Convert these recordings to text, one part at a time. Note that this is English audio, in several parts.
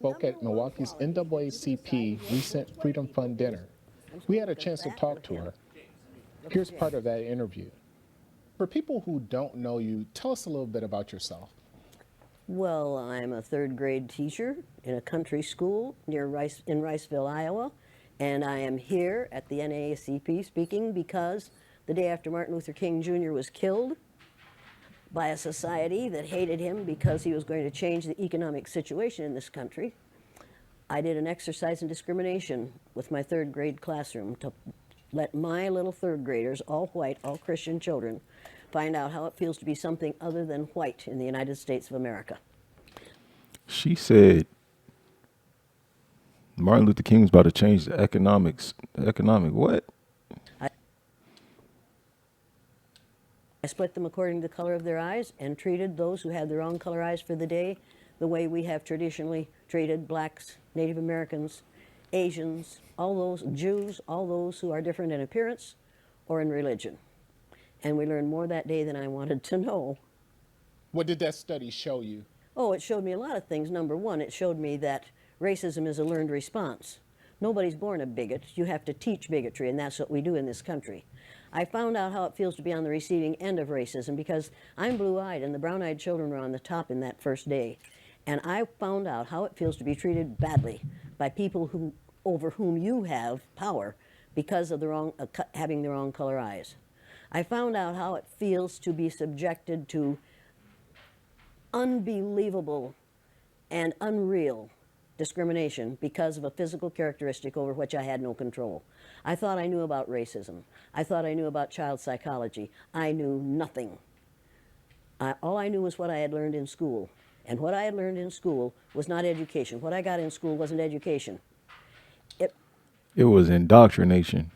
spoke at Milwaukee's NAACP recent Freedom Fund dinner. We had a chance to talk to her. Here's part of that interview. For people who don't know you, tell us a little bit about yourself. Well, I'm a third grade teacher in a country school in Riceville, Iowa, and I am here at the NAACP speaking because the day after Martin Luther King Jr. was killed by a society that hated him because he was going to change the economic situation in this country, I did an exercise in discrimination with my third grade classroom to let my little third graders, all white, all Christian children, find out how it feels to be something other than white in the United States of America. She said Martin Luther King was about to change the economic what? I split them according to the color of their eyes and treated those who had their own color eyes for the day the way we have traditionally treated blacks, Native Americans, Asians, all those Jews, all those who are different in appearance or in religion. And we learned more that day than I wanted to know. What did that study show you? Oh, it showed me a lot of things. Number one, it showed me that racism is a learned response. Nobody's born a bigot. You have to teach bigotry, and that's what we do in this country. I found out how it feels to be on the receiving end of racism because I'm blue-eyed, and the brown-eyed children were on the top in that first day. And I found out how it feels to be treated badly by people over whom you have power because of having the wrong color eyes. I found out how it feels to be subjected to unbelievable and unreal discrimination because of a physical characteristic over which I had no control. I thought I knew about racism. I thought I knew about child psychology. I knew nothing. All I knew was what I had learned in school. And what I had learned in school was not education. What I got in school wasn't education. It was indoctrination.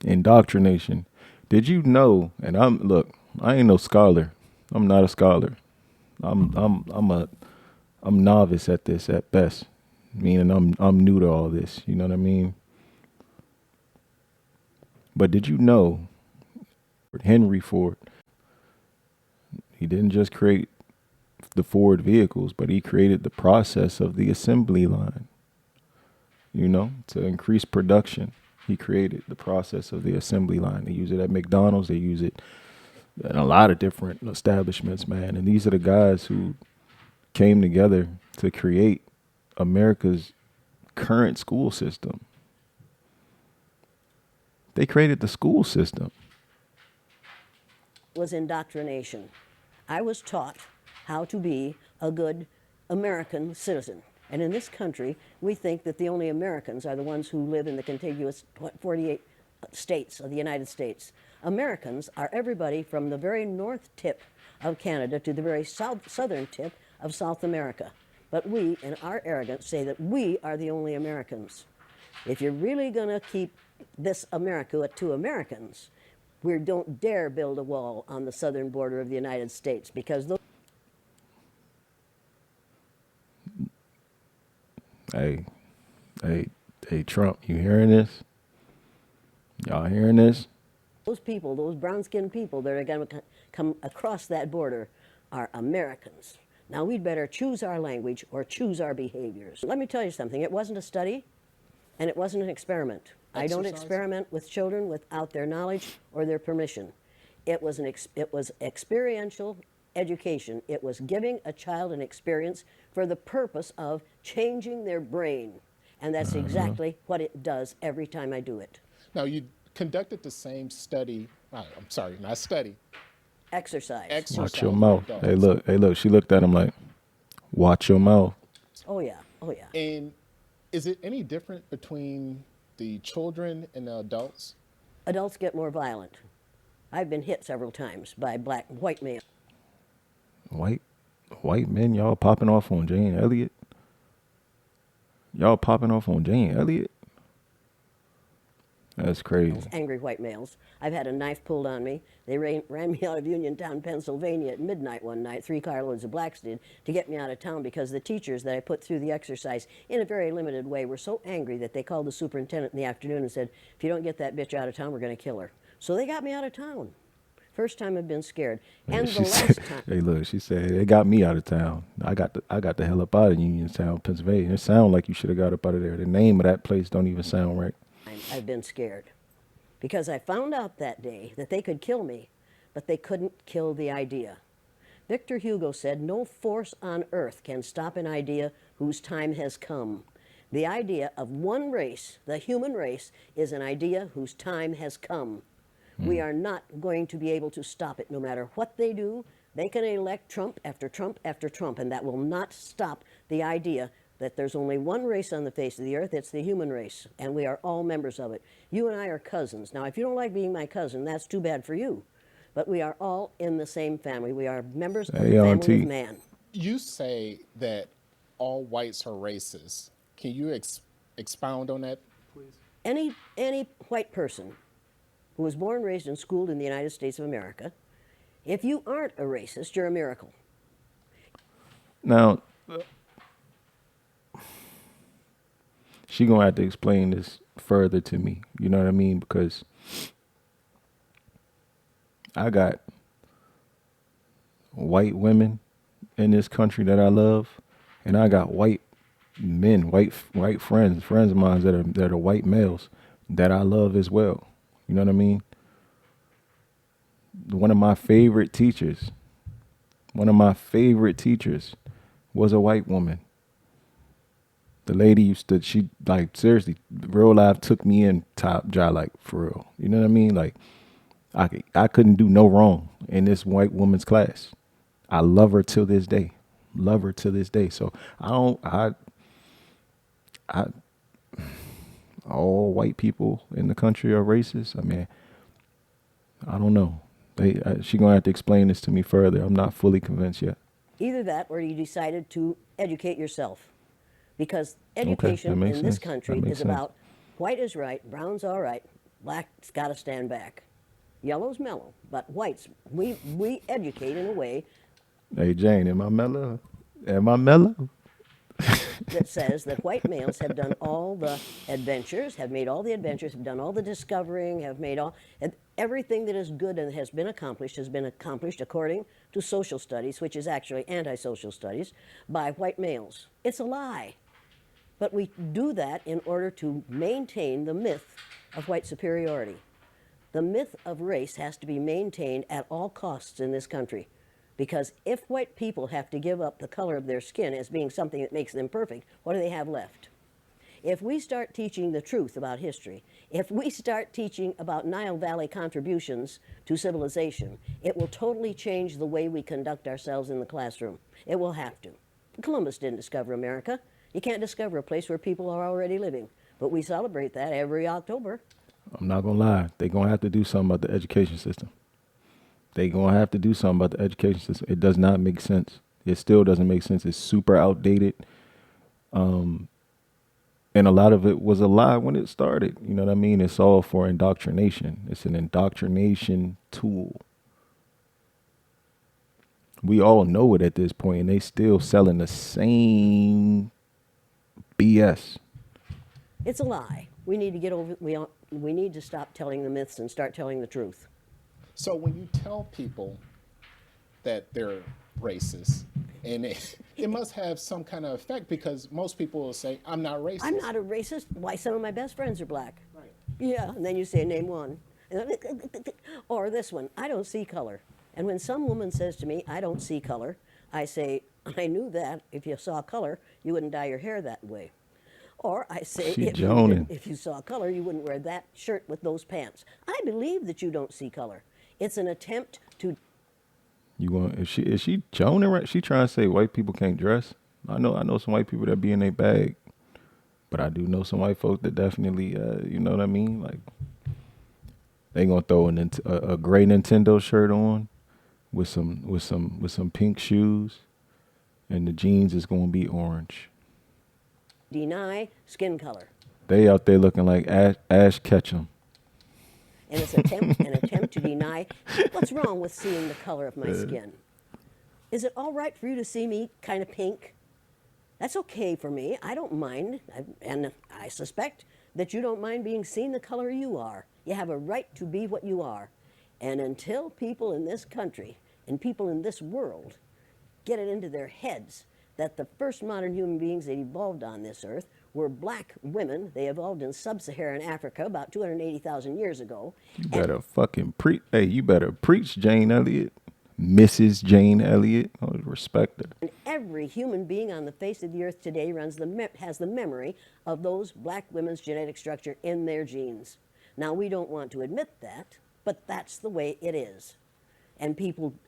Indoctrination. Did you know? And I ain't no scholar. I'm not a scholar. I'm novice at this at best. Meaning I'm new to all this. You know what I mean? But did you know Henry Ford, he didn't just create the Ford vehicles, but he created the process of the assembly line, to increase production. He created the process of the assembly line. They use it at McDonald's. They use it in a lot of different establishments, man. And these are the guys who came together to create America's current school system. They created the school system. Was indoctrination. I was taught how to be a good American citizen. And in this country, we think that the only Americans are the ones who live in the contiguous 48 states of the United States. Americans are everybody from the very north tip of Canada to the very southern tip of South America. But we, in our arrogance, say that we are the only Americans. If you're really going to keep this America to Americans, we don't dare build a wall on the southern border of the United States because those... Hey, Trump, you hearing this? Y'all hearing this? Those people, those brown-skinned people that are going to come across that border are Americans. Now, we'd better choose our language or choose our behaviors. Let me tell you something. It wasn't a study, and it wasn't an experiment. I don't experiment with children without their knowledge or their permission. It was experiential education. It was giving a child an experience for the purpose of changing their brain. And that's exactly what it does every time I do it. Now, you conducted the same study, not study. Exercise. Watch your mouth. Hey, look, she looked at him like, watch your mouth. Oh, yeah. And is it any different between the children and the adults? Adults get more violent. I've been hit several times by white men. White men, y'all popping off on Jane Elliot? Y'all popping off on Jane Elliot? That's crazy. Angry white males. I've had a knife pulled on me. They ran me out of Uniontown, Pennsylvania at midnight one night. 3 carloads of blacks did, to get me out of town because the teachers that I put through the exercise in a very limited way were so angry that they called the superintendent in the afternoon and said, if you don't get that bitch out of town, we're going to kill her. So they got me out of town. First time I've been scared. Yeah, And she the said, last time. hey, look, she said, they got me out of town. I got the hell up out of Uniontown, Pennsylvania. It sounds like you should have got up out of there. The name of that place don't even sound right. I've been scared because I found out that day that they could kill me, but they couldn't kill the idea. Victor Hugo said, "No force on earth can stop an idea whose time has come." The idea of one race, the human race, is an idea whose time has come. We are not going to be able to stop it no matter what they do. They can elect Trump after Trump after Trump, and that will not stop the idea that there's only one race on the face of the earth. It's the human race, and we are all members of it. You and I are cousins. Now, if you don't like being my cousin, that's too bad for you. But we are all in the same family. We are members of the family Auntie. of man. You say that all whites are racist. Can you expound on that, please? Any white person who was born, raised, and schooled in the United States of America, if you aren't a racist, you're a miracle. Now, she gonna have to explain this further to me. You know what I mean? Because I got white women in this country that I love, and I got white men, white friends of mine that are white males that I love as well. You know what I mean? One of my favorite teachers was a white woman. The lady she like seriously, real life took me in top jaw, like for real. You know what I mean? Like I couldn't do no wrong in this white woman's class. I love her till this day. Love her till this day. So I all white people in the country are racist. I mean, I don't know. She gonna have to explain this to me further. I'm not fully convinced yet. Either that or you decided to educate yourself. Because education in makes this sense. country That makes is sense. about white is right, brown's all right, black's got to stand back. Yellow's mellow, but whites, we educate in a way Hey Jane, am I mellow? Am I mellow? that says that white males have done all the adventures, have made all the adventures, have done all the discovering, have made all, and everything that is good and has been accomplished according to social studies, which is actually anti-social studies, by white males. It's a lie. But we do that in order to maintain the myth of white superiority. The myth of race has to be maintained at all costs in this country. Because if white people have to give up the color of their skin as being something that makes them perfect, what do they have left? If we start teaching the truth about history, if we start teaching about Nile Valley contributions to civilization, it will totally change the way we conduct ourselves in the classroom. It will have to. Columbus didn't discover America. You can't discover a place where people are already living. But we celebrate that every October. I'm not gonna lie. They're gonna have to do something about the education system. They're gonna have to do something about the education system. It does not make sense. It still doesn't make sense. It's super outdated. And a lot of it was a lie when it started. You know what I mean? It's all for indoctrination. It's an indoctrination tool. We all know it at this point, and they still selling the same BS. It's a lie. We need to get over. We need to stop telling the myths and start telling the truth. So when you tell people that they're racist, and it must have some kind of effect because most people will say, I'm not racist. I'm not a racist. Why, some of my best friends are black. Right. Yeah, and then you say, name one. Or this one, I don't see color. And when some woman says to me, I don't see color, I say, I knew that. If you saw color, you wouldn't dye your hair that way. Or I say, She if joning. you saw color, you wouldn't wear that shirt with those pants. I believe that you don't see color. It's an attempt to. You want? Is she joning right? She trying to say white people can't dress? I know some white people that be in their bag, but I do know some white folk that definitely, you know what I mean? Like they gonna throw a gray Nintendo shirt on with some pink shoes, and the jeans is gonna be orange. Deny skin color. They out there looking like Ash Ketchum. And it's an attempt to deny. What's wrong with seeing the color of my skin? Is it all right for you to see me kind of pink? That's okay for me. I don't mind. And I suspect that you don't mind being seen the color you are. You have a right to be what you are. And until people in this country and people in this world get it into their heads that the first modern human beings that evolved on this earth were black women. They evolved in sub-Saharan Africa about 280,000 years ago. You better fucking preach. Hey, you better preach, Jane Elliot. Mrs. Jane Elliot. I would respect her. And every human being on the face of the earth today has the memory of those black women's genetic structure in their genes. Now, we don't want to admit that, but that's the way it is. And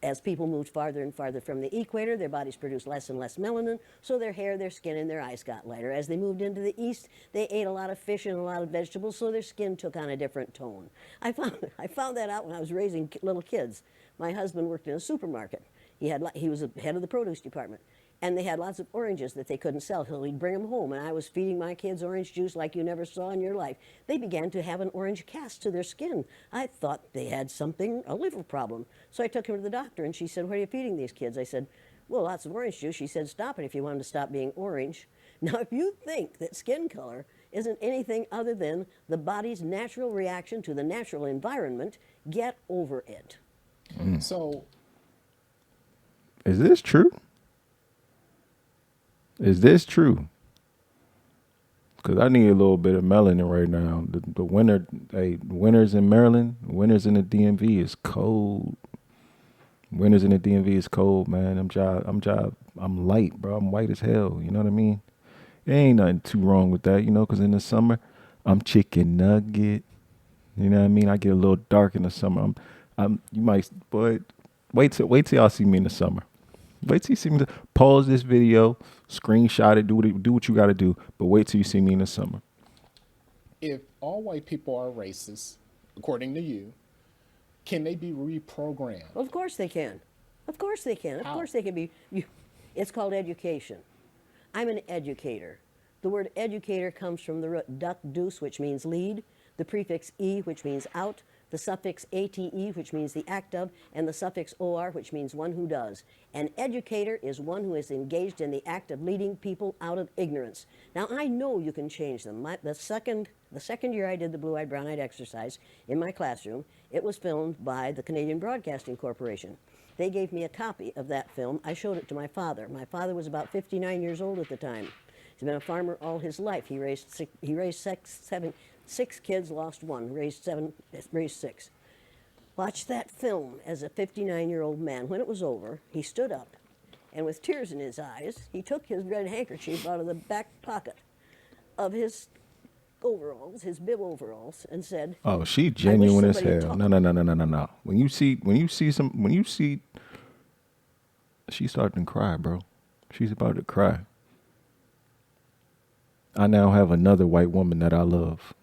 as people moved farther and farther from the equator, their bodies produced less and less melanin, so their hair, their skin, and their eyes got lighter. As they moved into the east, they ate a lot of fish and a lot of vegetables, so their skin took on a different tone. I found that out when I was raising little kids. My husband worked in a supermarket. He was the head of the produce department. And they had lots of oranges that they couldn't sell, so he'd bring them home. And I was feeding my kids orange juice like you never saw in your life. They began to have an orange cast to their skin. I thought they had a liver problem. So I took them to the doctor, and she said, "What are you feeding these kids?" I said, "Well, lots of orange juice." She said, "Stop it if you want them to stop being orange." Now, if you think that skin color isn't anything other than the body's natural reaction to the natural environment, get over it. So, Is this true? Is this true? Because I need a little bit of melanin right now. The winters in Maryland, winters in the DMV is cold. Winters in the DMV is cold, man. I'm light, bro. I'm white as hell. You know what I mean? There ain't nothing too wrong with that, you know, because in the summer, I'm chicken nugget. You know what I mean? I get a little dark in the summer. Wait till y'all see me in the summer. Wait till you see me. Pause this video, screenshot it, do what you got to do. But wait till you see me in the summer. if all white people are racist, according to you, can they be reprogrammed? Well, of course they can. Of course they can. Of How? course they can be. It's called education. I'm an educator. The word educator comes from the root duck deuce, which means lead, the prefix e, which means out, the suffix ate, which means the act of, and the suffix or, which means one who does. An educator is one who is engaged in the act of leading people out of ignorance. Now, I know you can change them. The second year I did the blue-eyed, brown-eyed exercise in my classroom, it was filmed by the Canadian Broadcasting Corporation. They gave me a copy of that film. I showed it to my father. My father was about 59 years old at the time. He's been a farmer all his life. He raised six kids, lost one, raised six. Watched that film as a 59-year-old man. When it was over, he stood up, and with tears in his eyes, he took his red handkerchief out of the back pocket of his overalls, his bib overalls, and said, "Oh, she genuine as somebody would hell." talk. No. When you see, she's starting to cry, bro. She's about to cry. I now have another white woman that I love.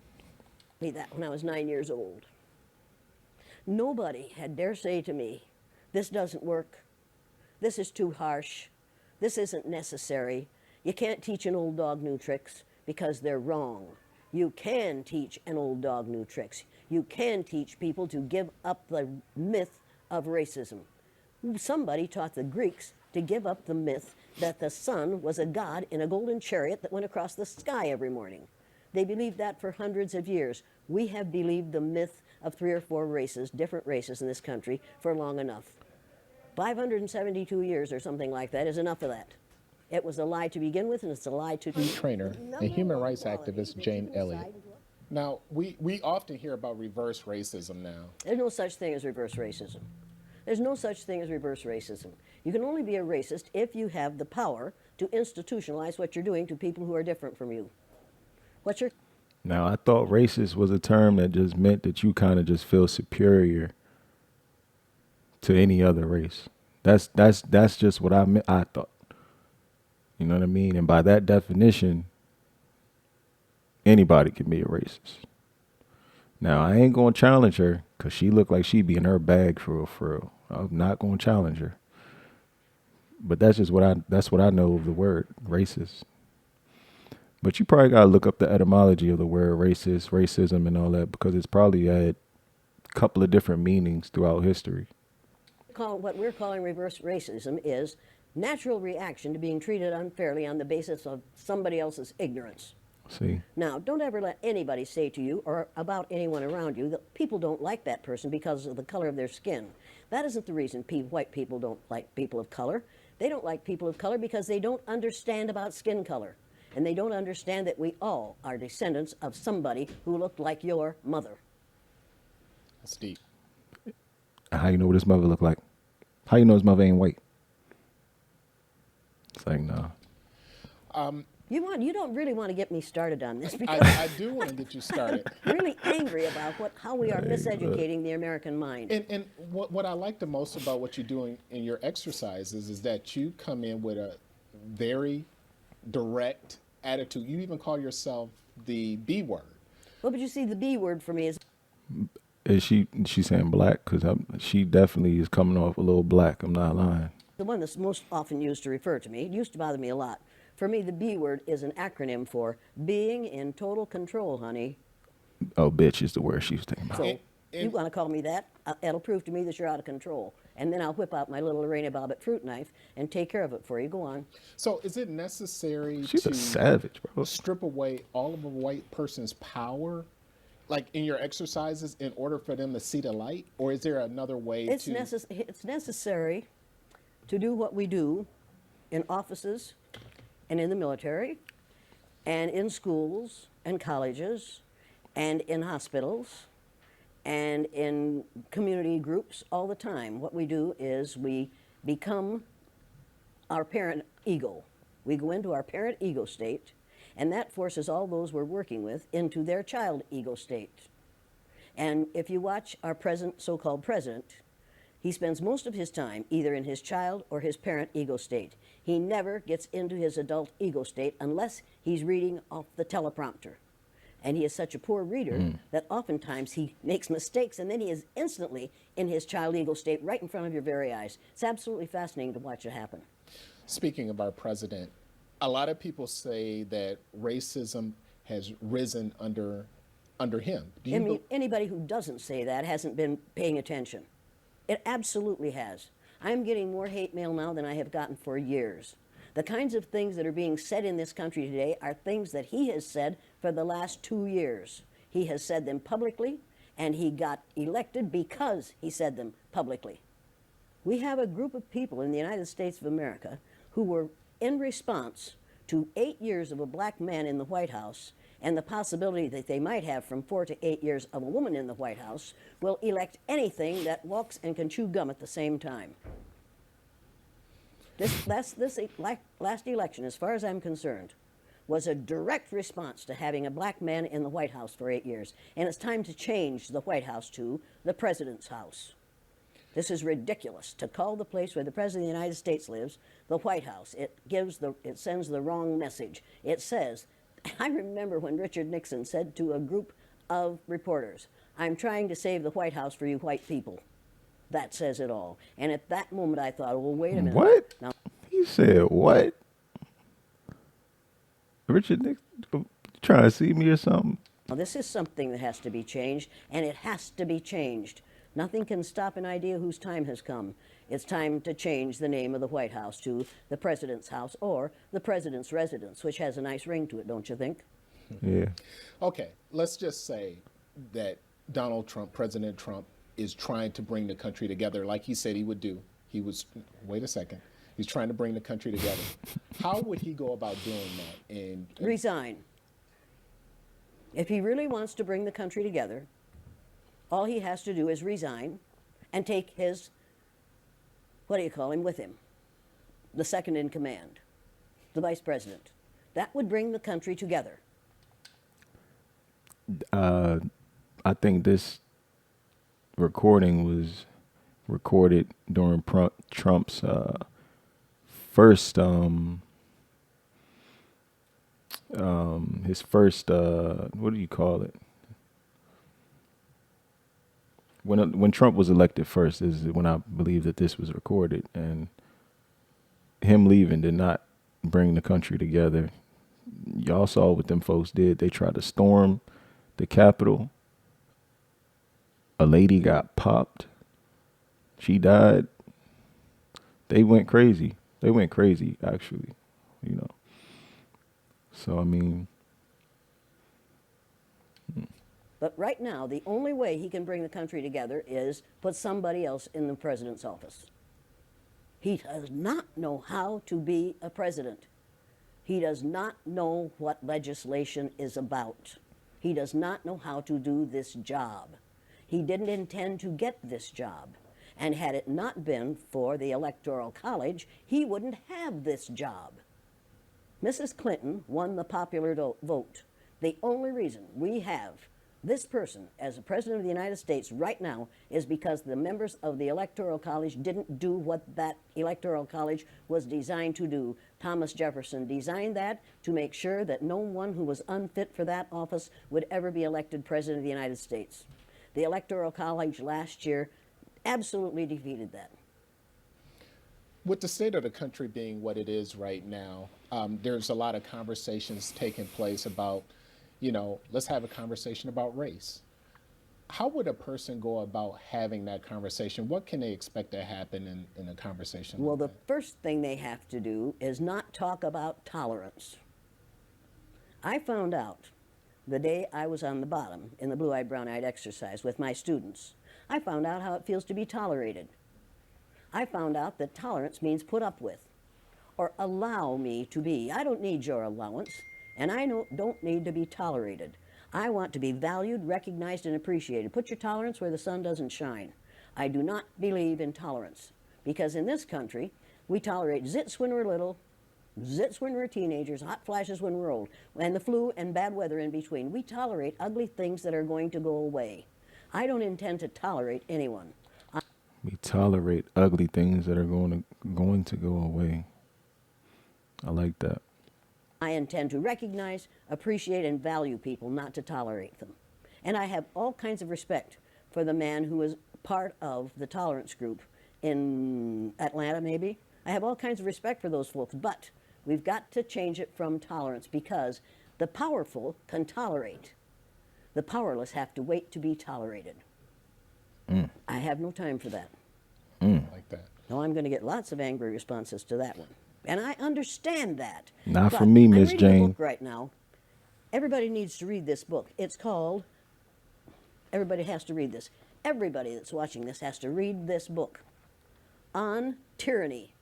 me that when I was 9 years old. Nobody had dare say to me, "This doesn't work. This is too harsh. This isn't necessary. You can't teach an old dog new tricks because they're wrong." You can teach an old dog new tricks. You can teach people to give up the myth of racism. Somebody taught the Greeks to give up the myth that the sun was a god in a golden chariot that went across the sky every morning. They believed that for hundreds of years. We have believed the myth of 3 or 4 races, different races in this country, for long enough. 572 years or something like that is enough of that. It was a lie to begin with, and it's a lie to Trainer and human rights activist Jane Elliot. Now, we often hear about reverse racism now. There's no such thing as reverse racism. There's no such thing as reverse racism. You can only be a racist if you have the power to institutionalize what you're doing to people who are different from you. Now, I thought racist was a term that just meant that you kind of just feel superior to any other race. That's just what I thought. You know what I mean? And by that definition, anybody can be a racist. Now, I ain't going to challenge her because she looked like she be in her bag for real. I'm not going to challenge her. But that's just what I know of the word racist. But you probably got to look up the etymology of the word racist, racism, and all that, because it's probably had a couple of different meanings throughout history. What we're calling reverse racism is natural reaction to being treated unfairly on the basis of somebody else's ignorance. See, Now, don't ever let anybody say to you or about anyone around you that people don't like that person because of the color of their skin. That isn't the reason white people don't like people of color. They don't like people of color because they don't understand about skin color. And they don't understand that we all are descendants of somebody who looked like your mother. That's deep. how you know what his mother look like? How you know his mother ain't white? It's like, nah. You don't really want to get me started on this because I do want to get you started. I'm really angry about how we are miseducating the American mind. And what I like the most about what you're doing in your exercises is that you come in with a very direct attitude. You even call yourself the B word. Well, but you see, the B word for me is Is she saying black? Because she definitely is coming off a little black. I'm not lying. the one that's most often used to refer to me. It used to bother me a lot. For me, the B word is an acronym for being in total control, honey. Oh, bitch is the word she was thinking about. So you want to call me that? That'll prove to me that you're out of control. And then I'll whip out my little Lorena Bobbitt fruit knife and take care of it for you. Go on. So is it necessary She's to a savage, bro. strip away all of a white person's power, like in your exercises, in order for them to see the light? Or is there another way It's to... it's necessary to do what we do in offices and in the military and in schools and colleges and in hospitals and in community groups all the time. What we do is we become our parent ego. We go into our parent ego state, and that forces all those we're working with into their child ego state. And if you watch our present so-called president, he spends most of his time either in his child or his parent ego state. He never gets into his adult ego state unless he's reading off the teleprompter. And he is such a poor reader that oftentimes he makes mistakes, and then he is instantly in his child ego state right in front of your very eyes. It's absolutely fascinating to watch it happen. Speaking of our president, a lot of people say that racism has risen under him. Do you I mean, anybody who doesn't say that hasn't been paying attention. It absolutely has. I'm getting more hate mail now than I have gotten for years. The kinds of things that are being said in this country today are things that he has said for the last 2 years. He has said them publicly, and he got elected because he said them publicly. We have a group of people in the United States of America who were in response to 8 years of a black man in the White House and the possibility that they might have from 4 to 8 years of a woman in the White House, will elect anything that walks and can chew gum at the same time. This last election, as far as I'm concerned, was a direct response to having a black man in the White House for 8 years. And it's time to change the White House to the President's house. This is ridiculous to call the place where the President of the United States lives the White House. It sends the wrong message. It says, I remember when Richard Nixon said to a group of reporters, "I'm trying to save the White House for you white people." That says it all. And at that moment I thought, well, wait a minute. What? Now, He said what? Richard Nixon trying to see me or something? now, this is something that has to be changed, and it has to be changed. Nothing can stop an idea whose time has come. It's time to change the name of the White House to the President's house or the President's residence, which has a nice ring to it, don't you think? Yeah. Okay, let's just say that Donald Trump, President Trump, is trying to bring the country together like he said he would do. Wait a second. He's trying to bring the country together. How would he go about doing that? And Resign. If he really wants to bring the country together, all he has to do is resign and take his, what do you call him, with him? The second in command, the vice president. That would bring the country together. I think this recording was recorded during Trump's first his first what do you call it? When Trump was elected first is when I believe that this was recorded, and him leaving did not bring the country together. Y'all saw what them folks did. They tried to storm the Capitol. A lady got popped. She died. They went crazy. They went crazy, actually, you know. So, I mean, But right now, the only way he can bring the country together is put somebody else in the president's office. He does not know how to be a president. He does not know what legislation is about. He does not know how to do this job. He didn't intend to get this job. And had it not been for the Electoral College, he wouldn't have this job. Mrs. Clinton won the popular vote. The only reason we have this person as the President of the United States right now is because the members of the Electoral College didn't do what that Electoral College was designed to do. Thomas Jefferson designed that to make sure that no one who was unfit for that office would ever be elected President of the United States. The Electoral College last year absolutely defeated that. With the state of the country being what it is right now, there's a lot of conversations taking place about, let's have a conversation about race. How would a person go about having that conversation? What can they expect to happen in a conversation? Well, like the first thing they have to do is not talk about tolerance. I found out the day I was on the bottom in the blue-eyed, brown-eyed exercise with my students. I found out how it feels to be tolerated. I found out that tolerance means put up with or allow me to be. I don't need your allowance, and I don't need to be tolerated. I want to be valued, recognized, and appreciated. Put your tolerance where the sun doesn't shine. I do not believe in tolerance because in this country, we tolerate zits when we're little, zits when we're teenagers, hot flashes when we're old, and the flu and bad weather in between. We tolerate ugly things that are going to go away. I don't intend to tolerate anyone. We tolerate ugly things that are going to go away. I like that. I intend to recognize, appreciate, and value people, not to tolerate them. And I have all kinds of respect for the man who is part of the tolerance group in Atlanta, maybe. I have all kinds of respect for those folks, but we've got to change it from tolerance because the powerful can tolerate. The powerless have to wait to be tolerated. I have no time for that. Like that. No, I'm going to get lots of angry responses to that one. And I understand that. Not But for me, Miss I'm reading Jane. a book right now. Everybody needs to read this book. It's called, everybody has to read this. Everybody that's watching this has to read this book on tyranny.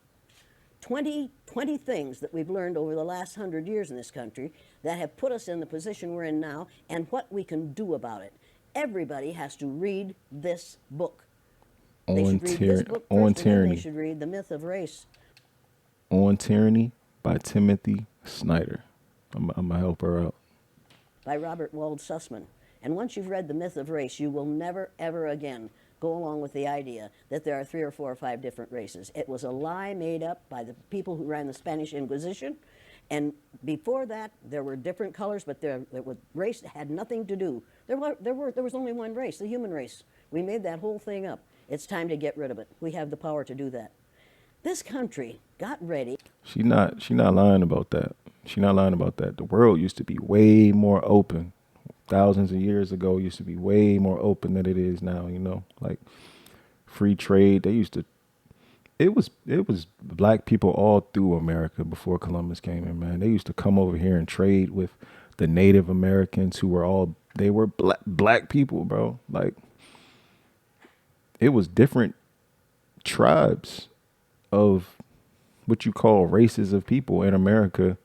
20 things that we've learned over the last 100 years in this country that have put us in the position we're in now and what we can do about it. Everybody has to read this book. They should read this book first, and then they should read The Myth of Race. On Tyranny by Timothy Snyder. I'm going to help her out. By Robert Wald Sussman. And once you've read The Myth of Race, you will never, ever again go along with the idea that there are 3 or 4 or 5 different races. It was a lie made up by the people who ran the Spanish Inquisition. And before that, there were different colors, but race had nothing to do. There was only one race, the human race. We made that whole thing up. It's time to get rid of it. We have the power to do that. This country got ready. She not lying about that. She not lying about that. The world used to be way more open. Thousands of years ago, it used to be way more open than it is now, like free trade. They used to, it was black people all through America before Columbus came in, man. They used to come over here and trade with the Native Americans who were they were black people, bro. Like, it was different tribes of what you call races of people in America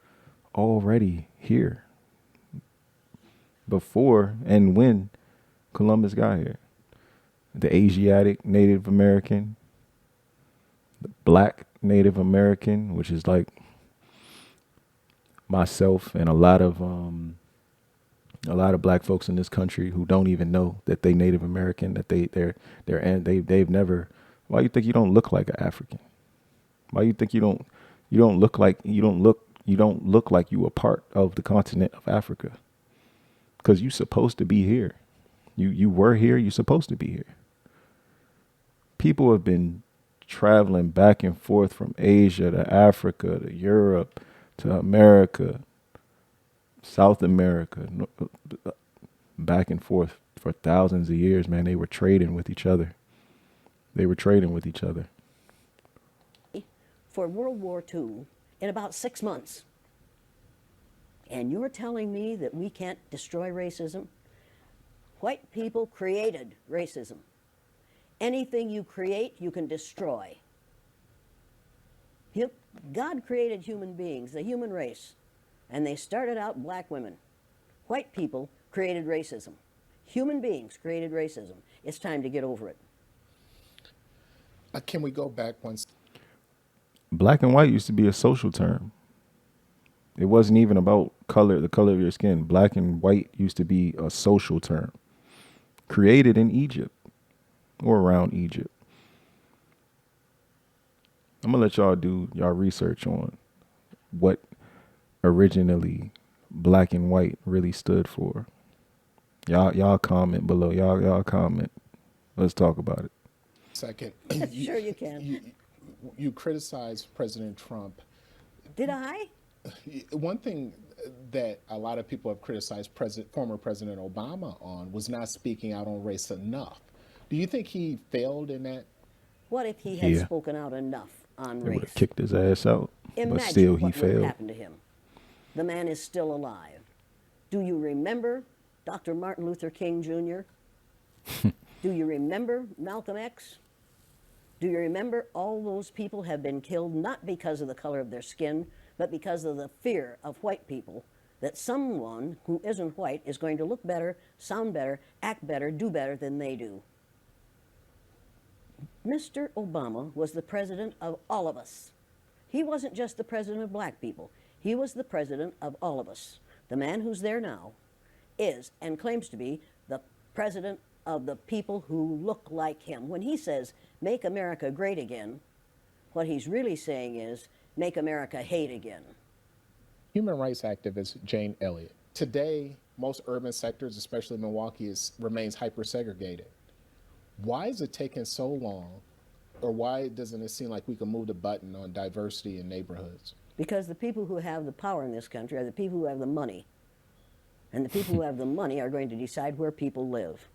already here before and when Columbus got here. The Asiatic Native American, the Black Native American, which is like myself and a lot of black folks in this country who don't even know that they Native American, that they've never. Why you think you don't look like an African? Why you think you don't look like you a part of the continent of Africa? Because you're supposed to be here. You were here. You're supposed to be here. People have been traveling back and forth from Asia to Africa to Europe to America, South America, back and forth for thousands of years, man. They were trading with each other. For World War II in about 6 months. And you're telling me that we can't destroy racism? White people created racism. Anything you create, you can destroy. God created human beings, the human race, and they started out black women. White people created racism. Human beings created racism. It's time to get over it. Can we go back once? Black and white used to be a social term. It wasn't even about color, the color of your skin. Black and white used to be a social term created in Egypt or around Egypt. I'm gonna let y'all do y'all research on what originally black and white really stood for. Y'all comment below. Y'all comment. Let's talk about it. Second, Sure you can. you criticize President Trump. Did I? One thing that a lot of people have criticized former President Obama on was not speaking out on race enough. Do you think he failed in that? What if he had Yeah. spoken out enough on They would race? have kicked his ass out. But Imagine still he what would have failed. happened to him. The man is still alive. Do you remember Dr. Martin Luther King Jr.? Do you remember Malcolm X? Do you remember all those people have been killed not because of the color of their skin, but because of the fear of white people that someone who isn't white is going to look better, sound better, act better, do better than they do? Mr. Obama was the president of all of us. He wasn't just the president of black people. He was the president of all of us. The man who's there now is and claims to be the president of the people who look like him. When he says, make America great again, what he's really saying is, make America hate again. Human rights activist Jane Elliot. Today, most urban sectors, especially Milwaukee, remains hyper-segregated. Why is it taking so long, or why doesn't it seem like we can move the button on diversity in neighborhoods? Because the people who have the power in this country are the people who have the money. And the people who have the money are going to decide where people live.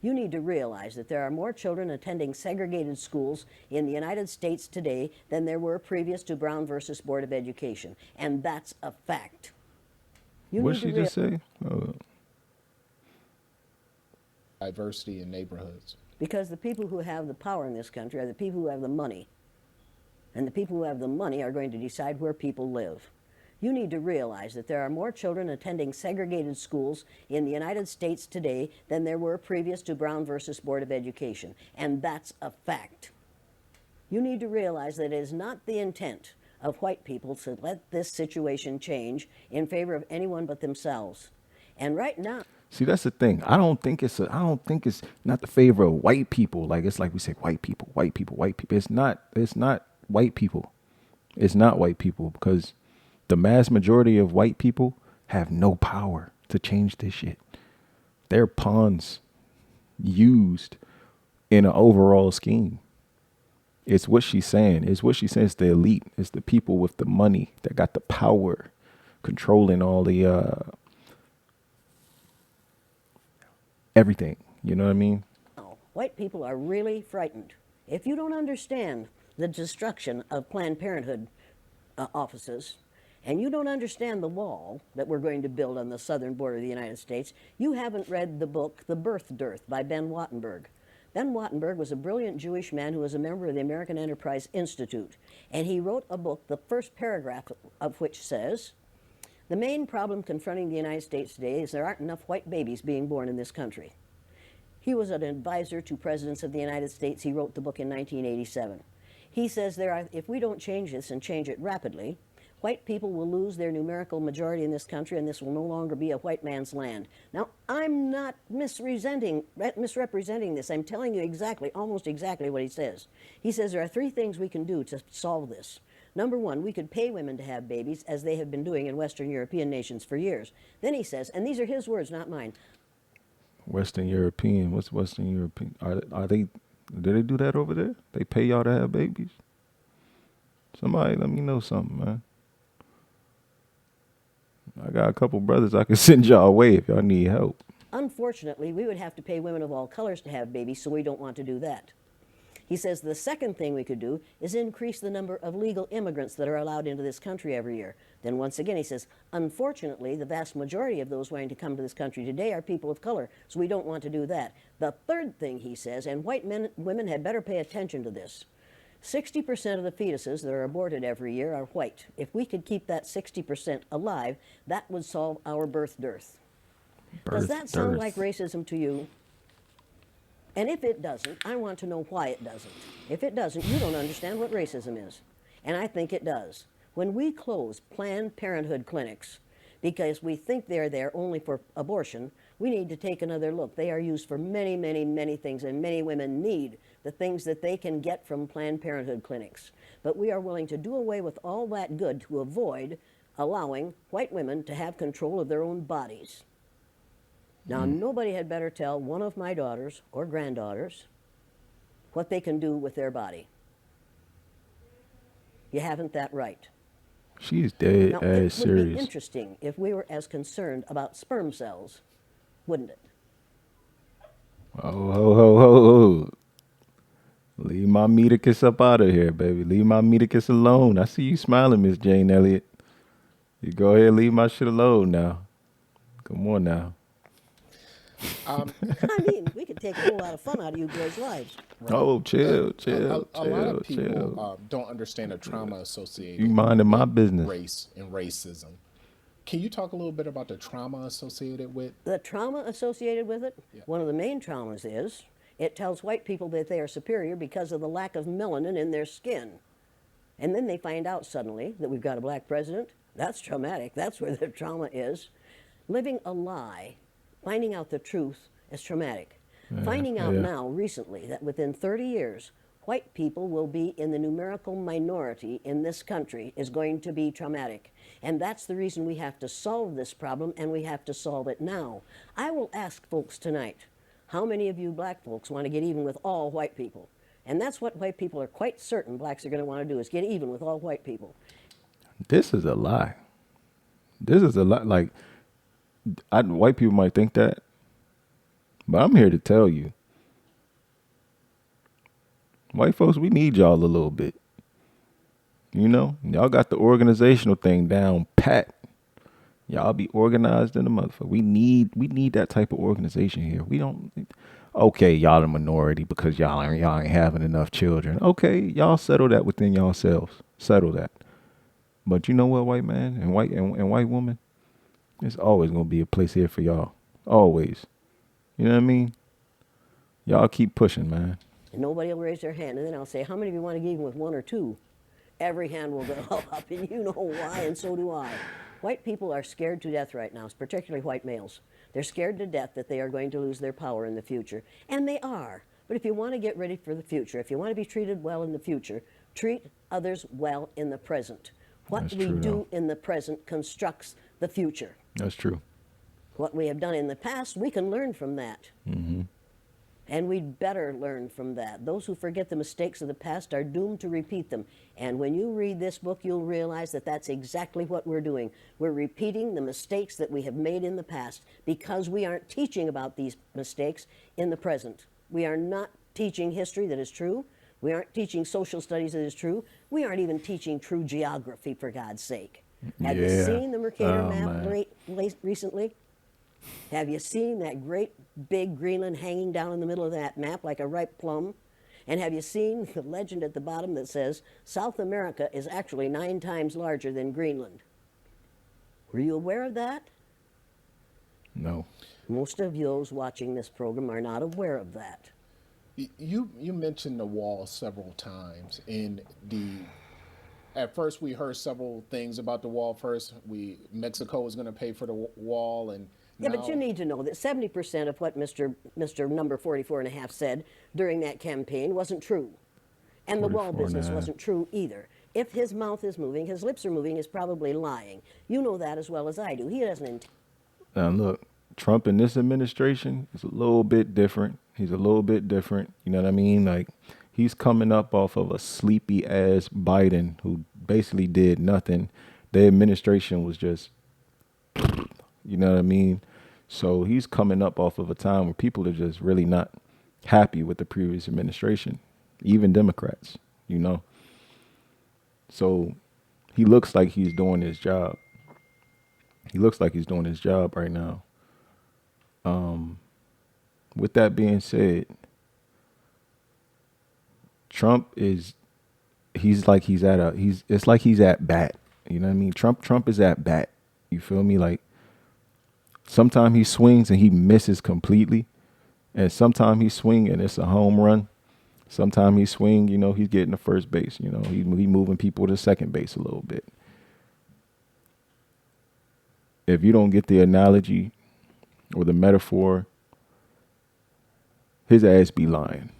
You need to realize that there are more children attending segregated schools in the United States today than there were previous to Brown versus Board of Education. And that's a fact. What did she just say? Diversity in neighborhoods. Because the people who have the power in this country are the people who have the money. And the people who have the money are going to decide where people live. You need to realize that there are more children attending segregated schools in the United States today than there were previous to Brown versus Board of Education. And that's a fact. You need to realize that it is not the intent of white people to let this situation change in favor of anyone but themselves. And right now, See, that's the thing. I don't think it's not the favor of white people. Like it's like we say white people, white people, white people. It's not white people. It's not white people because the mass majority of white people have no power to change this shit. They're pawns used in an overall scheme. It's what she's saying. It's what she says. The elite. It's the people with the money that got the power, controlling all the everything. You know what I mean? white people are really frightened. If you don't understand the destruction of Planned Parenthood offices, and you don't understand the wall that we're going to build on the southern border of the United States, you haven't read the book, The Birth Dearth by Ben Wattenberg. Ben Wattenberg was a brilliant Jewish man who was a member of the American Enterprise Institute, and he wrote a book, the first paragraph of which says, "The main problem confronting the United States today is there aren't enough white babies being born in this country." He was an advisor to presidents of the United States. He wrote the book in 1987. He says if we don't change this and change it rapidly, white people will lose their numerical majority in this country, and this will no longer be a white man's land. Now, I'm not misrepresenting this. I'm telling you exactly, almost exactly what he says. He says there are three things we can do to solve this. Number one, we could pay women to have babies, as they have been doing in Western European nations for years. Then he says, and these are his words, not mine. Western European. What's Western European? Are they? Do they do that over there? They pay y'all to have babies? Somebody let me know something, man. I got a couple brothers I can send y'all away if y'all need help. Unfortunately, we would have to pay women of all colors to have babies, so we don't want to do that. He says the second thing we could do is increase the number of legal immigrants that are allowed into this country every year. Then once again, he says, unfortunately, the vast majority of those wanting to come to this country today are people of color, so we don't want to do that. The third thing he says, and white women had better pay attention to this, 60% of the fetuses that are aborted every year are white. If we could keep that 60% alive, that would solve our birth dearth. Does that sound like racism to you? And if it doesn't, I want to know why it doesn't. If it doesn't, you don't understand what racism is. And I think it does. When we close Planned Parenthood clinics because we think they're there only for abortion, we need to take another look. They are used for many, many, many things, and many women need the things that they can get from Planned Parenthood clinics. But we are willing to do away with all that good to avoid allowing white women to have control of their own bodies. Now, nobody had better tell one of my daughters or granddaughters what they can do with their body. You haven't that right. She's dead Now, as it would be serious. interesting if we were as concerned about sperm cells, wouldn't it? Oh, ho, ho, ho, ho. Leave my medicus up out of here, baby. Leave my medicus alone. I see you smiling, Miss Jane Elliot. You go ahead and leave my shit alone now. Come on now. I mean, we could take a whole lot of fun out of you boys' lives. Right. Oh, chill, A chill, lot of chill, people chill. don't understand the trauma associated You minding my with business. race and racism. Can you talk a little bit about the trauma associated with? The trauma associated with it, one of the main traumas is it tells white people that they are superior because of the lack of melanin in their skin. And then they find out suddenly that we've got a black president. That's traumatic. That's where the trauma is. Living a lie, finding out the truth is traumatic. Finding out now, recently, that within 30 years, white people will be in the numerical minority in this country is going to be traumatic. And that's the reason we have to solve this problem, and we have to solve it now. I will ask folks tonight, how many of you black folks want to get even with all white people? And that's what white people are quite certain blacks are going to want to do, is get even with all white people. This is a lie. This is a lie. Like, white people might think that, but I'm here to tell you, white folks, we need y'all a little bit. You know, y'all got the organizational thing down pat. Y'all be organized in the motherfucker. We need that type of organization here. We don't. Okay, y'all the minority because y'all ain't having enough children. Okay, y'all settle that within yourselves. Settle that. But you know what, white man and white woman, there's always gonna be a place here for y'all. Always. You know what I mean? Y'all keep pushing, man. And nobody will raise their hand. And then I'll say, how many of you want to get even with one or two? Every hand will go up, and you know why, and so do I. White people are scared to death right now, particularly white males. They're scared to death that they are going to lose their power in the future. And they are. But if you want to get ready for the future, if you want to be treated well in the future, treat others well in the present. What That's we true, do though. in the present constructs the future. That's true. What we have done in the past, we can learn from that. Mm-hmm. And we'd better learn from that. Those who forget the mistakes of the past are doomed to repeat them. And when you read this book, you'll realize that that's exactly what we're doing. We're repeating the mistakes that we have made in the past because we aren't teaching about these mistakes in the present. We are not teaching history that is true. We aren't teaching social studies that is true. We aren't even teaching true geography, for God's sake. Have you Yeah. seen the Mercator Oh, map man. recently? Have you seen that great big Greenland hanging down in the middle of that map like a ripe plum? And have you seen the legend at the bottom that says South America is actually 9 times larger than Greenland? Were you aware of that? No. Most of those watching this program are not aware of that. You mentioned the wall several times. At first we heard several things about the wall. First, Mexico was going to pay for the wall, and Yeah, but you need to know that 70% of what Mr. Number 44 and a half said during that campaign wasn't true. And the wall 44 and a business half. wasn't true either. If his mouth is moving, his lips are moving, he's probably lying. You know that as well as I do. He doesn't Now look, Trump in this administration is a little bit different. He's a little bit different. You know what I mean? Like, he's coming up off of a sleepy ass Biden who basically did nothing. The administration was just, you know what I mean? So he's coming up off of a time where people are just really not happy with the previous administration. even Democrats, you know. So he looks like he's doing his job. He looks like he's doing his job right now. With that being said, Trump is it's like he's at bat. You know what I mean? Trump is at bat. You feel me? Like sometimes he swings and he misses completely. And sometimes he swing and it's a home run. Sometimes he swing, you know, he's getting to first base. You know, he moving people to second base a little bit. If you don't get the analogy or the metaphor, his ass be lying.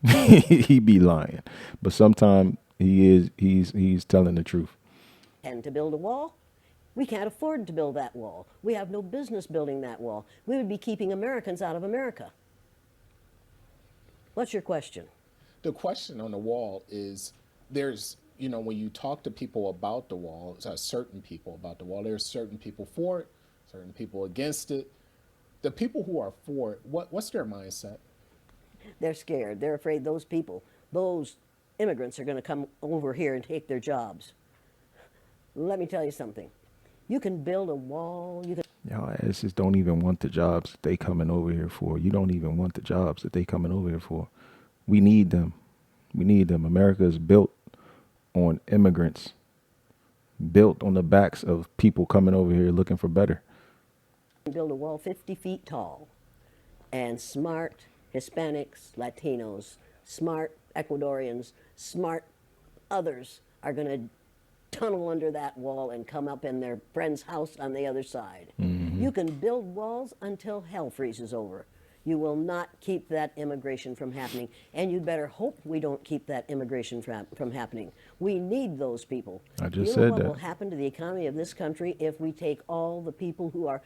He be lying. But sometimes he's telling the truth. And to build a wall, we can't afford to build that wall. We have no business building that wall. We would be keeping Americans out of America. What's your question? The question on the wall is there's, you know, when you talk to people about the wall, certain people about the wall, there's certain people for it, certain people against it. The people who are for it, what's their mindset? They're scared. They're afraid those people, those immigrants, are going to come over here and take their jobs. Let me tell you something. You can build a wall. You can. Y'all asses don't even want the jobs that they coming over here for. You don't even want the jobs that they coming over here for. We need them. We need them. America is built on immigrants, built on the backs of people coming over here looking for better. Build a wall 50 feet tall, and smart Hispanics, Latinos, smart Ecuadorians, smart others are going to tunnel under that wall and come up in their friend's house on the other side. Mm-hmm. You can build walls until hell freezes over. You will not keep that immigration from happening, and you'd better hope we don't keep that immigration from happening. We need those people. I just said that. said What that. will happen to the economy of this country if we take all the people who are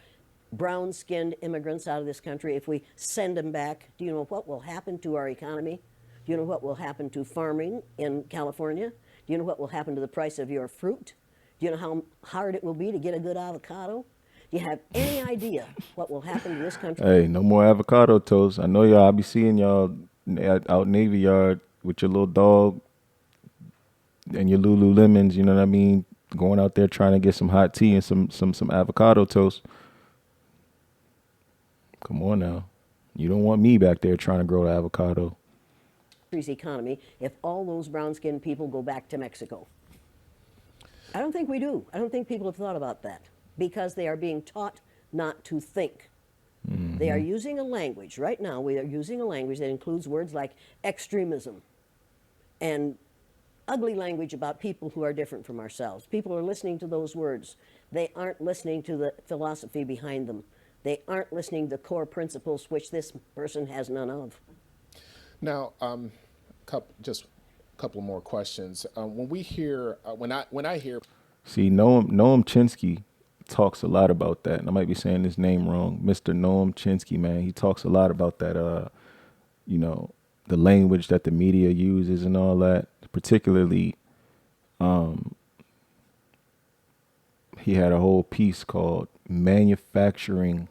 brown-skinned immigrants out of this country, if we send them back? Do you know what will happen to our economy? Do you know what will happen to farming in California? Do you know what will happen to the price of your fruit? Do you know how hard it will be to get a good avocado? Do you have any idea what will happen to this country? Hey, no more avocado toast. I know y'all, I be seeing y'all out Navy Yard with your little dog and your Lululemons, you know what I mean? Going out there trying to get some hot tea and some avocado toast. Come on now. You don't want me back there trying to grow the avocado. Economy if all those brown-skinned people go back to Mexico. I don't think we do. I don't think people have thought about that because they are being taught not to think. Mm-hmm. They are using a language. Right now, we are using a language that includes words like extremism and ugly language about people who are different from ourselves. People are listening to those words. They aren't listening to the philosophy behind them. They aren't listening to core principles, which this person has none of. Now, just a couple more questions. When we hear, when I hear, see, Noam Chomsky talks a lot about that, and I might be saying his name wrong, Mr. Noam Chomsky, man. He talks a lot about that. You know, the language that the media uses and all that. Particularly, he had a whole piece called "Manufacturing."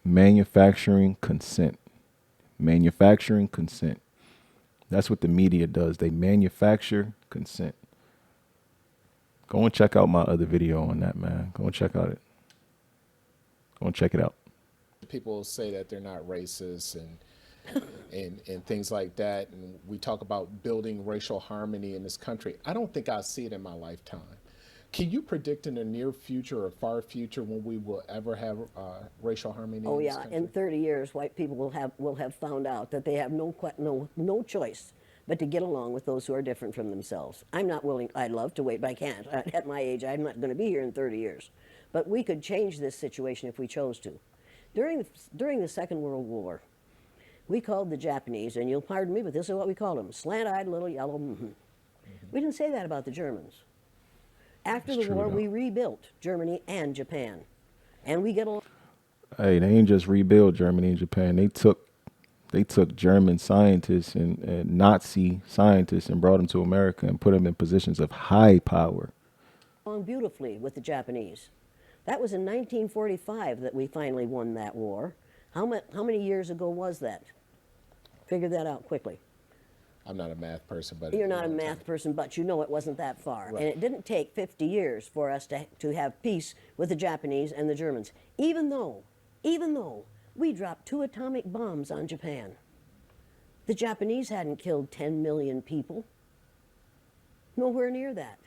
Manufacturing consent. Manufacturing consent. That's what the media does. They manufacture consent. Go and check out my other video on that, man. Go and check out it. Go and check it out. People say that they're not racist and things like that, and we talk about building racial harmony in this country. I don't think I'll see it in my lifetime. Can you predict in the near future or far future when we will ever have racial harmony? Oh in this yeah, country? in 30 years, white people will have found out that they have no choice but to get along with those who are different from themselves. I'm not willing. I'd love to wait, but I can't. At my age, I'm not going to be here in 30 years. But we could change this situation if we chose to. During the Second World War, we called the Japanese, and you'll pardon me, but this is what we called them: slant-eyed little yellow. Mm-hmm. We didn't say that about the Germans. After the war, we rebuilt Germany and Japan, and we get along. Hey, they ain't just rebuild Germany and Japan. They took German scientists and Nazi scientists and brought them to America and put them in positions of high power. Beautifully with the Japanese. That was in 1945 that we finally won that war. How many years ago was that? Figure that out quickly. I'm not a math person, but You're not a math person, but you know it wasn't that far. Right. And it didn't take 50 years for us to have peace with the Japanese and the Germans, even though we dropped 2 atomic bombs on Japan. The Japanese hadn't killed 10 million people. Nowhere near that.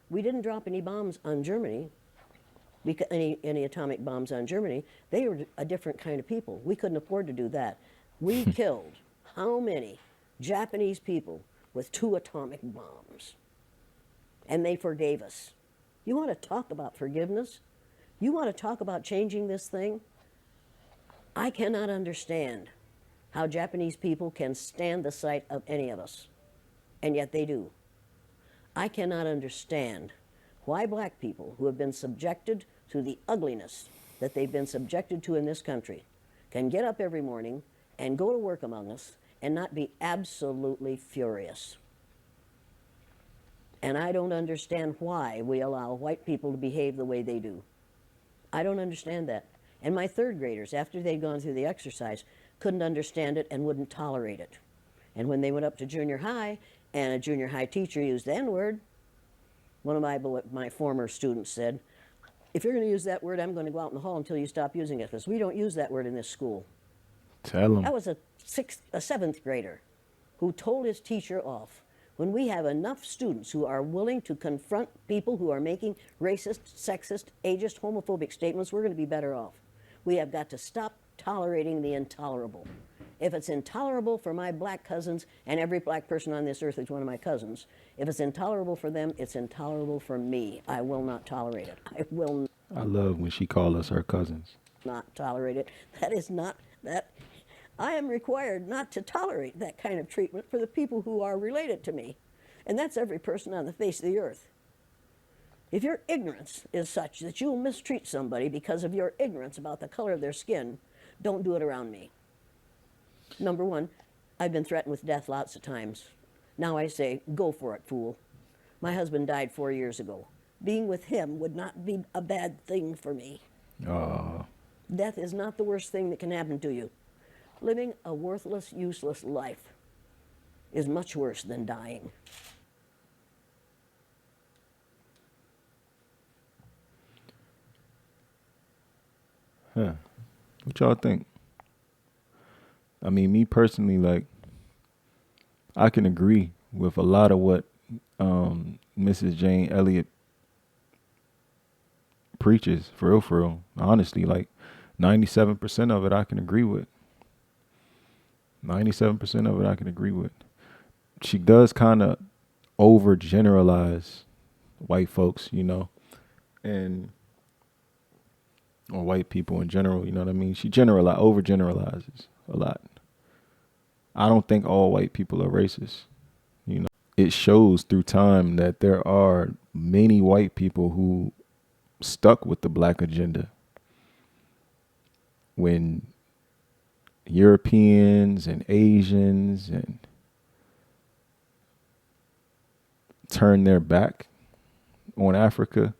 We didn't drop any bombs on Germany, any atomic bombs on Germany. They were a different kind of people. We couldn't afford to do that. We killed how many Japanese people with 2 atomic bombs? And they forgave us. You want to talk about forgiveness? You want to talk about changing this thing? I cannot understand how Japanese people can stand the sight of any of us, and yet they do. I cannot understand why black people who have been subjected to the ugliness that they've been subjected to in this country can get up every morning and go to work among us and not be absolutely furious. And I don't understand why we allow white people to behave the way they do. I don't understand that. And my 3rd graders, after they'd gone through the exercise, couldn't understand it and wouldn't tolerate it. And when they went up to junior high and a junior high teacher used the N-word, one of my former students said, if you're going to use that word, I'm going to go out in the hall until you stop using it, because we don't use that word in this school. Tell him. That was a 7th grader who told his teacher off. When we have enough students who are willing to confront people who are making racist, sexist, ageist, homophobic statements, we're going to be better off. We have got to stop tolerating the intolerable. If it's intolerable for my black cousins, and every black person on this earth is one of my cousins, if it's intolerable for them, it's intolerable for me. I will not tolerate it. I will I love when she calls us her cousins. not tolerate it. That is not that. I am required not to tolerate that kind of treatment for the people who are related to me. And that's every person on the face of the earth. If your ignorance is such that you'll mistreat somebody because of your ignorance about the color of their skin, don't do it around me. Number one, I've been threatened with death lots of times. Now I say, go for it, fool. My husband died 4 years ago. Being with him would not be a bad thing for me. Death is not the worst thing that can happen to you. Living a worthless, useless life is much worse than dying. Huh. What y'all think? I mean, me personally, like, I can agree with a lot of what Mrs. Jane Elliot preaches, for real, for real. Honestly, like 97% of it I can agree with. 97% of it I can agree with. She does kind of overgeneralize white folks, you know, and or white people in general, you know what I mean? She overgeneralizes a lot. I don't think all white people are racist, you know. It shows through time that there are many white people who stuck with the black agenda when Europeans and Asians and turned their back on Africa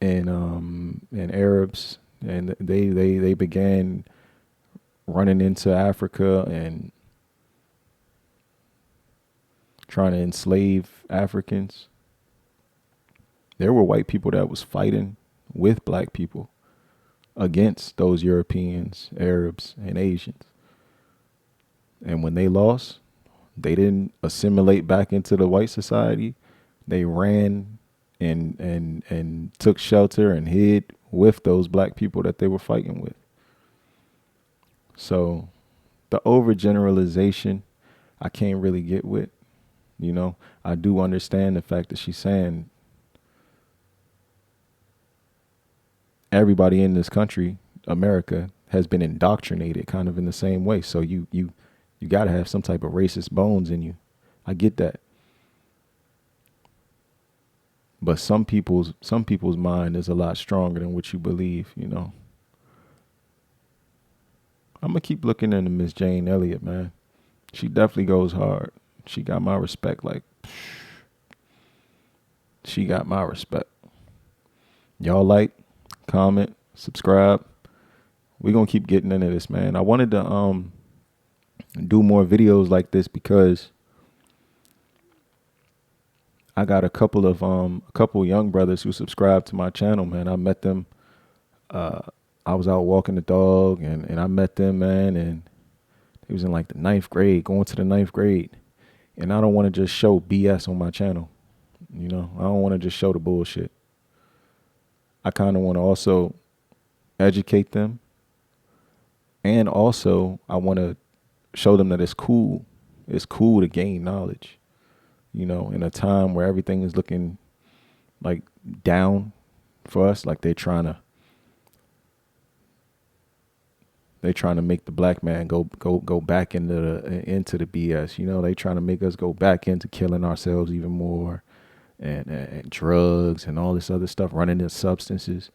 and Arabs, and they began running into Africa and trying to enslave Africans. There were white people that was fighting with black people against those Europeans, Arabs, and Asians. And when they lost, they didn't assimilate back into the white society. They ran and took shelter and hid with those black people that they were fighting with. So the overgeneralization, I can't really get with. You know, I do understand the fact that she's saying everybody in this country, America, has been indoctrinated kind of in the same way. So you got to have some type of racist bones in you. I get that. But some people's mind is a lot stronger than what you believe, you know. I'm going to keep looking into Miss Jane Elliot, man. She definitely goes hard. She got my respect. Like, she got my respect. Y'all like, comment, subscribe. We're going to keep getting into this, man. I wanted to do more videos like this, because I got a couple young brothers who subscribe to my channel, man. I met them. I was out walking the dog, and I met them, man, and it was in like the 9th grade, going to the 9th grade. And I don't want to just show BS on my channel. You know, I don't want to just show the bullshit. I kind of want to also educate them. And also I want to show them that it's cool. It's cool to gain knowledge, you know, in a time where everything is looking like down for us. Like they're trying to make the black man go back into the BS. You know, they trying to make us go back into killing ourselves even more, and drugs and all this other stuff, running into substances.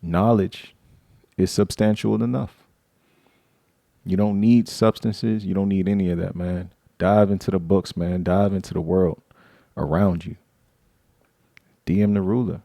Knowledge is substantial enough. You don't need substances. You don't need any of that, man. Dive into the books, man. Dive into the world around you. DM the ruler.